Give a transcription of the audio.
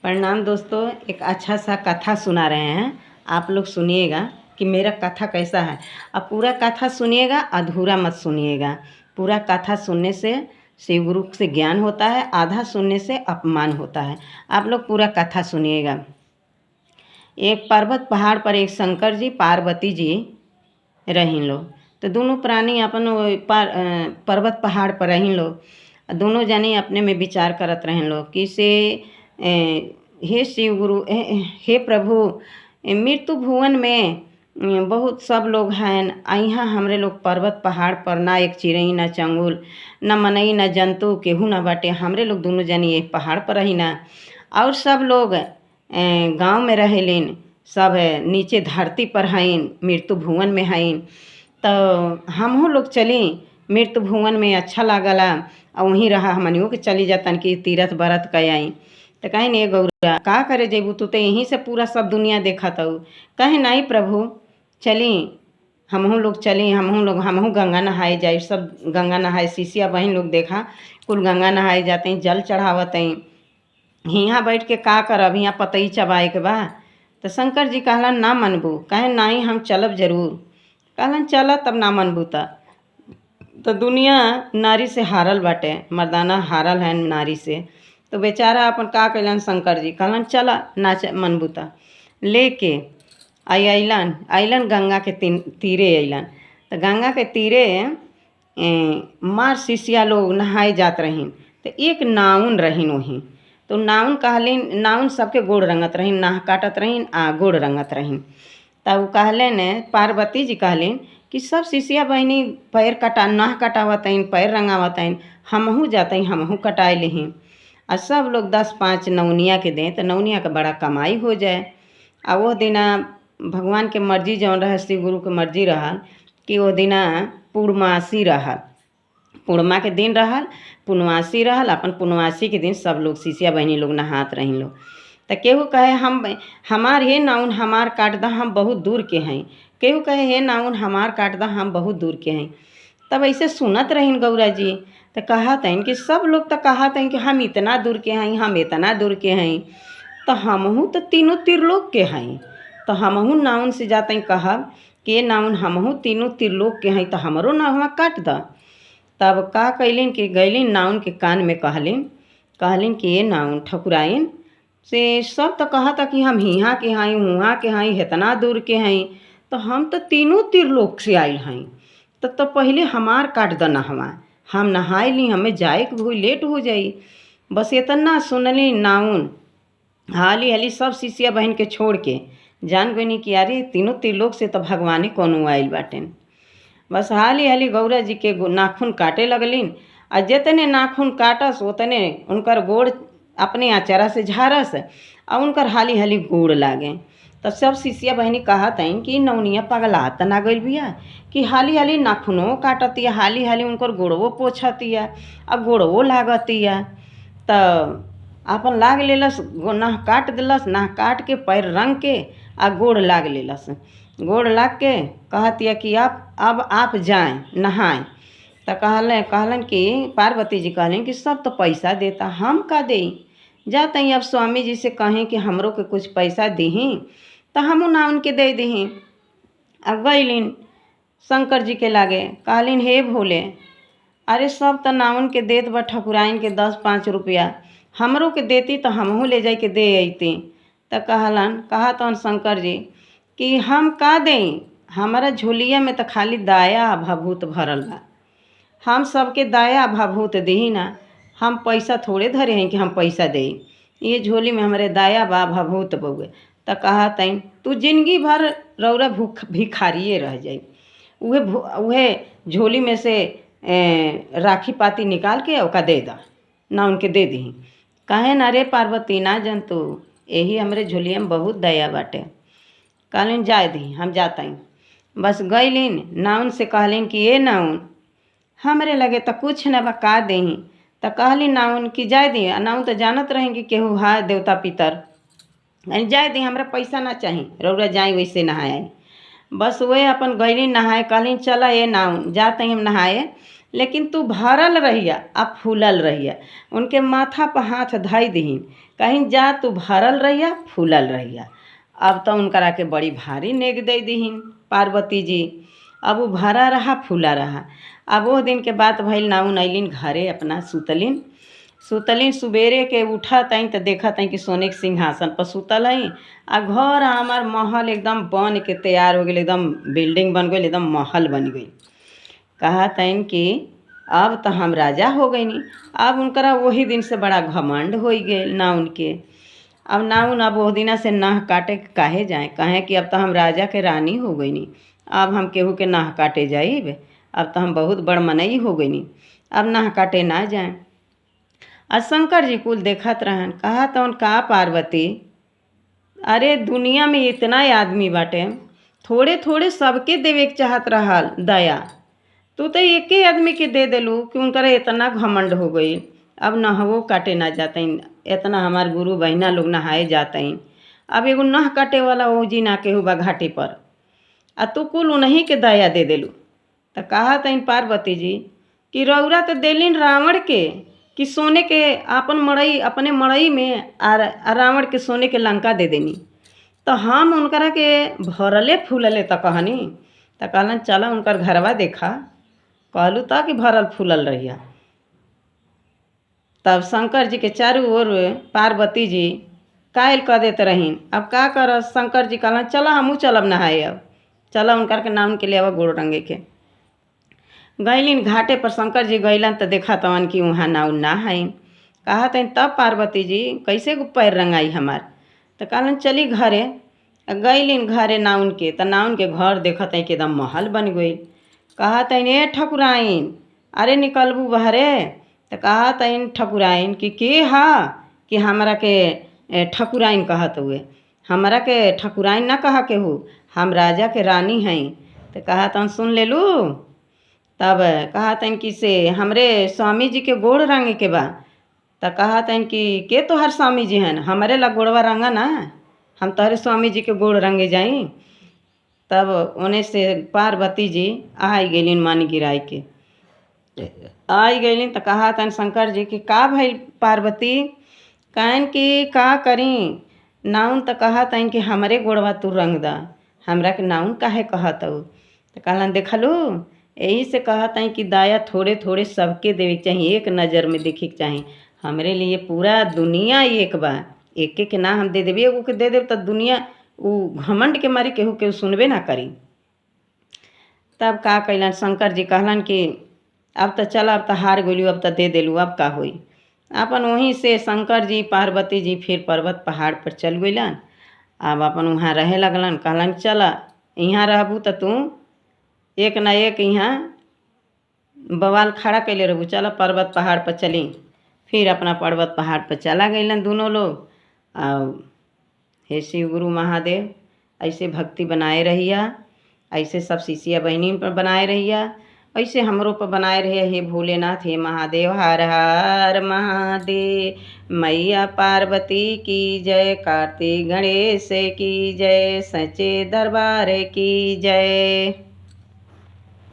प्रणाम दोस्तों। एक अच्छा सा कथा सुना रहे हैं, आप लोग सुनिएगा कि मेरा कथा कैसा है। अब पूरा कथा सुनिएगा, अधूरा मत सुनिएगा। पूरा कथा सुनने से शिव गुरु से ज्ञान होता है, आधा सुनने से अपमान होता है। आप लोग पूरा कथा सुनिएगा। एक पर्वत पहाड़ पर एक शंकर जी पार्वती जी रहीन लो। तो दोनों प्राणी अपन पर्वत पहाड़ पर रहीन लो। दोनों जने अपने में विचार करत रहें लो कि से हे शिव गुरु, हे प्रभु, मृत्यु भुवन में बहुत सब लोग हैं। यहाँ हमरे लोग पर्वत पहाड़ पर ना एक चिड़ई ना चंगुल ना मनई ना जंतु केहू ना बाटे। हमरे लोग दोनों जनी एक पहाड़ पर रही ना, और सब लोग गांव में रहेलिन, सब नीचे धरती पर हईन, मृत्यु भुवन में हईन। तो हमहू लोग चली मृत्यु भुवन में, अच्छा लागला और वहीं रहा। हमनियों के चली जातन कि तीरथ बरत कह आई। तो कहीं नहीं गौरा का करे जेबू, तू तो यहीं से पूरा सब दुनिया देखा तो। कहे नहीं प्रभु, चली हमहू लोग चली, हमहू गंगा नहाए जाए। सब गंगा नहाए, शिष्या बहन लोग देखा कुल गंगा नहाए जाते हैं, जल चढ़ावत हैं। यहाँ बैठ के का करब, यहाँ पतई चबाए के बा। तो शंकर जी कहलन ना मनबू। कहे नहीं हम चलब जरूर। कहलन चल तब ना मनबू। तो दुनिया नारी से हारल बाटे, मर्दाना हारल है नारी से। तो बेचारा अपन का कैलन शंकर जी, कहलन चला ना मनबू। लेके अइलन गंगा के तीरे अइलन। तो गंगा के तीरे मार शिष्या लोग नहाए जात रहीन। तो एक नाउन रहीन वहीं। तो नाउन कहलिन, नाउन सबके गोड़ रंगत रहीन, नाह काटत रहीन आ गोड़ रंगत रहीन। तब कहलन पार्वती जी कहलिन कि सब शिष्या बहनी पैर नाह कटावतइन, पैर रंगावतइन, हमहू जातइन, हमहू कटाए लेहीं। और सब लोग 10-5 नौनिया के दें तो नौनिया का बड़ा कमाई हो जाए। और वो दिना भगवान के मर्जी जौन रहा, शिव गुरु के मर्जी रहा कि वो दिना पूर्णमासी रहा, पूर्णिमा के दिन रहल, पूर्णमासी रहल। अपन पूर्णमासी के दिन सब लोग शिष्या बहनी लोग नहात रही लोग। तो केहू कहे हमार हे नाउन हमार काट दा, हम बहुत दूर के हैं। केहू कहे हे नाउन हमार काट दा, हम बहुत दूर के हैं। तब ऐसे सुनत रहीन गौरा जी। तो कहत हैं कि सब लोग तो कहत हैं कि हम इतना दूर के हैं, हम इतना दूर के हैं। तो हमहू तो तीनों त्रिलोक के हैं। तो हमहू नाउन से जाते हैं कहब कि नाउन हमहू तीनों त्रिलोक के हैं, तो हमरो नाउन काट दा। तब का कैलिन कि गैलिन नाउन के कान में कहलिन कि ये नाउन ठकुराइन से सब तो कहता कि हम हिहाँ के हैं, हुहाँ के हैं, इतना दूर के हैं। तो हम तो तीनों त्रिलोक से आयल हैं। तो पहले हमार काट द नहवा, हम नहाए ली, हमें जाए के बहुत लेट हो जाई। बस इतना सुनली नाउन, हाली हाली सब शिष्या बहन के छोड़ के जान गई कि अरे तीनों त्रिलोक से तो भगवाने कौन आयल बाटेन। बस हाली हाली गौरा जी के नाखून काटे लगलिन। आ जितने नाखून काटस उतने उनकर गोड़ अपने आचारा से झारस और उनकर हाली हाली गोड़ लागे। तब सब शिष्या बहनी कहत हैं कि नौनिया पगला तना गइल बिया कि हाली हाली नाखूनो काटतिया, हाली हाली उनकर गोड़वो पोछतिया और गोड़वो लागतिया। तो अपन लाग लेलस, नाह काट दिलस, नाह काट के पैर रंग के आ गोड़ लाग लेलस। गोड़ लाग के कहतिया कि अब आप जाएं नहाएं। तो कहलन कि पार्वती जी कहलन कि सब तो पैसा देता, हम का दें। जाते हैं अब स्वामी जी से कहें कि हमरो के कुछ पैसा दीहीं तो हमू ना उनके दे दीहीं। अब गईलिन शंकर जी के लागे, कहलिन हे भोले, अरे सब तो नाउन के देत बा ठकुराइन के 10-5 रुपया, हमरो के देती तो हमहू ले जाए के दे अइती। तो कहतन शंकर जी कि हम का दें, हमारा झोलिया में तो खाली दाया भभूत भरल बा, हम सबके दाया भभूत दी ना। हम पैसा थोड़े धरे हैं कि हम पैसा दें, ये झोली में हमारे दाया बा भभूत बउए। तो कहतन तू जिंदगी भर रौरा भिखारिए रह जाई। उहे झोली में से राखी पाती निकाल के ओका दे दा ना, उनके दे दी। कहे ना रे पार्वती ना जंतु, यही हमरे झोलिया में बहुत दया बाटे। कहलिन जाए दी, हम जाता ही। बस गईलिन नाउन से कहलिन कि ये नाउन हमरे लगे तो कुछ न बका देही। तो कहलिन नाउन कि जाए दी। नाउन तो जानत रहेंगे केहू है देवता पितर, जाए दी, हमरा पैसा ना चाहिए, रौरा जाए वैसे नहाए। बस वही अपन गईलिन नहाए। कहलिन चला ये नाउन जाते हम नहाए। लेकिन तू भरल रहिया आ फूलल रहिया। उनके माथा पर हाथ धई दीहिन, कहीं जा तू भरल रहिया फूलल रहिया। अब तो उनकरा के बड़ी भारी नेग दे दीहिन पार्वती जी। अब वो भरा रहा फूला रहा। अब वो दिन के बात भइल, नाउन अइलिन घरे अपना सुतलिन। सुबेरे के उठा तई तो देखा तई कि सोने के सिंहासन पर सुतल हई। आ घर हमार महल एकदम बन के तैयार हो गई, एकदम बिल्डिंग बन गई, एकदम महल बन गई। कहा तैन कि अब तो हम राजा हो गई नी। अब उनकरा वही दिन से बड़ा घमंड हो गए नाउन के। अब नाउन अब वो दिना से नह काटे काहे जाए, कहें कि अब तो हम राजा के रानी हो गई नी। अब हम केहू के नह काटे जाइब, अब तो हम बहुत बड़ मनई हो गई नी, अब नह काटे ना जाए। आज शंकर जी कुल देखत रहन। कहा तौन का पार्वती, अरे दुनिया में इतना आदमी बाटे, थोड़े थोड़े सबके देवे के चाहत रहल दया, तू तो एके आदमी के दे देलू कि उनकरा इतना घमंड हो गई। अब नहवो काटे ना जातइन, इतना हमार गुरु बहिना लोग नहाए जातइन। अब एगो नह काटे वाला ओजी ना केहू बा घाटी पर, आ तू कुल उन्हीं के दया दे देलू। तो कहा तइन पार्वती जी कि रौरा तो देलिन रावण के कि सोने के आपन मड़ई अपने मड़ई में आ रावण के सोने के लंका दे देनी। तो हम उनकरा के भरले फूलले तो कहनी। तो कहलन चला उनकर घरवा देखा, कहलू तो कि भरल फूलल रहिया। तब शंकर जी के चारों ओर पार्वती जी कायल कह देते रहीन। अब का कर शंकर जी कहलन चला हमू चलब नहाए। अब चला उनकर के नाम के लिए अब गोड़ रंगे के गईलिन घाटे पर। शंकर जी गईलन तो देखा तवन कि वहाँ नाव ना है। कहा तन तब पार्वती जी कैसे पैर रंगाई हमार। तो कहलन चली घरे। गईलिन घरे नाउन के, तो नाउन के घर देखत है कि एकदम महल बन गई। कहा तन ए ठकुराइन, अरे निकलबू बहरे। तो कहा तन ठकुराइन कि के हा कि हमरा के ठकुराइन कहत हुए, हमरा के ठकुराइन ना कहा के हो, हम राजा के रानी हैं। तो कहा तन सुन ले लू। तब कहा तन कि से हमरे स्वामी जी के गोड़ रंगे के बा। तो कहा तन कि के तोहर स्वामी जी हैं, हमारे ला गोड़वा रंगा ना, हम तोहरे स्वामी जी के गोड़ रंगे जाई। तब उन्हें से पार्वती जी आई गईलिन मानी गिराई के आई गईलिन। तो कहा तन शंकर जी कि का भइल पार्वती, कहन कि का करी नाउन। तो कहा तन कि हमरे गोड़वा तू रंग दा, हमरा के नाउन काहे कहत हो। तो कहलन देखलू यही से कहत हैं कि दया थोड़े थोड़े सबके देवे के चाहिए, एक नज़र में देखे के चाहिए। हमरे लिए पूरा दुनिया एक बा, एक के ना हम दे देवी, एगो के दे देव तो दुनिया वो घमंड के मारे केहू केहू सुनबे ना करी। तब का कैलन शंकर जी कहलन कि अब तो चल, अब तो हार गलू, अब तो दे देलू, अब का होई। अपन वहीं से शंकर जी पार्वती जी फिर पर्वत पहाड़ पर चल गईलन। अब अपन वहाँ रहे लगलन। कहलन चला यहाँ रहबू तो तू एक ना एक यहाँ बवाल खड़ा कैले रहबू, चला पर्वत पहाड़ पर चली। फिर अपना पर्वत पहाड़ पर चला गईलन दोनों लोग। हे शिव गुरु महादेव, ऐसे भक्ति बनाए रहिया, ऐसे सब शिष्या बहनी पर बनाए रहिया, ऐसे हमरों पर बनाए रहिए। हे भोलेनाथ, हे महादेव, हर हर महादेव। मैया पार्वती की जय, कार्तिक गणेश की जय, सच्चे दरबार की जय।